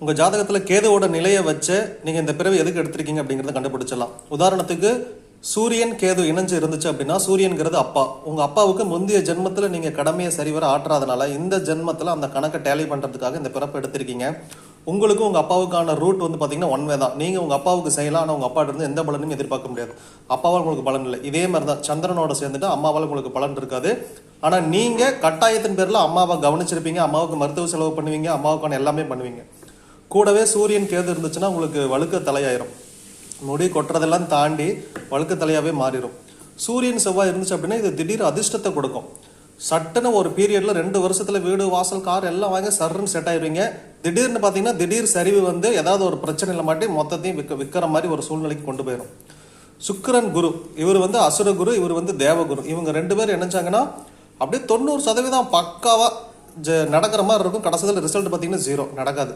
உங்கள் ஜாதகத்தில் கேதுவோட நிலையை வச்சு நீங்கள் இந்த பிறவி எதுக்கு எடுத்திருக்கீங்க அப்படிங்கிறத கண்டுபிடிச்சிடலாம். உதாரணத்துக்கு சூரியன் கேது இணைஞ்சு இருந்துச்சு அப்படின்னா சூரியன்கிறது அப்பா. உங்கள் அப்பாவுக்கு முந்தைய ஜென்மத்தில் நீங்கள் கடமையை சரிவர ஆற்றாதனால இந்த ஜென்மத்தில் அந்த கணக்கை டேலி பண்ணுறதுக்காக இந்த பிறப்பு எடுத்திருக்கீங்க. உங்களுக்கும் உங்கள் அப்பாவுக்கான ரூட் வந்து பார்த்தீங்கன்னா ஒன் வே தான். நீங்கள் உங்கள் அப்பாவுக்கு செய்யலாம், ஆனால் உங்கள் அப்பாட்ட இருந்து எந்த பலனும் எதிர்பார்க்க முடியாது. அப்பாவால் உங்களுக்கு பலன் இல்லை. இதே மாதிரி தான் சந்திரனோட சேர்ந்துட்டு அம்மாவால் உங்களுக்கு பலன் இருக்காது. ஆனால் நீங்கள் கட்டாயத்தின் பேரில் அம்மாவை கவனிச்சிருப்பீங்க, அம்மாவுக்கு மருத்துவ செலவு பண்ணுவீங்க, அம்மாவுக்கான எல்லாமே பண்ணுவீங்க. கூடவே சூரியன் கேது இருந்துச்சுன்னா உங்களுக்கு வழுக்க தலையாயிரும். முடி கொட்டுறதெல்லாம் தாண்டி வழுக்க தலையாகவே மாறிடும். சூரியன் செவ்வாய் இருந்துச்சு அப்படின்னா இது திடீர் அதிர்ஷ்டத்தை கொடுக்கும். சட்டுன்னு ஒரு பீரியடில் 2 வருஷத்தில் வீடு வாசல் கார் எல்லாம் வாங்க சர்ன்னு செட் ஆயிடுவீங்க. திடீர்னு பார்த்தீங்கன்னா திடீர் சரிவு வந்து ஏதாவது ஒரு பிரச்சனையில் மாட்டி மொத்தத்தையும் விற்கிற மாதிரி ஒரு சூழ்நிலைக்கு கொண்டு போயிடும். சுக்கிரன் குரு, இவர் வந்து அசுர குரு, இவர் வந்து தேவகுரு. இவங்க 2 பேர் என்னச்சாங்கன்னா அப்படியே 90% பக்காவாக நடக்கிற மாதிரி இருக்கும். கடைசியில் ரிசல்ட் பார்த்தீங்கன்னா 0 நடக்காது.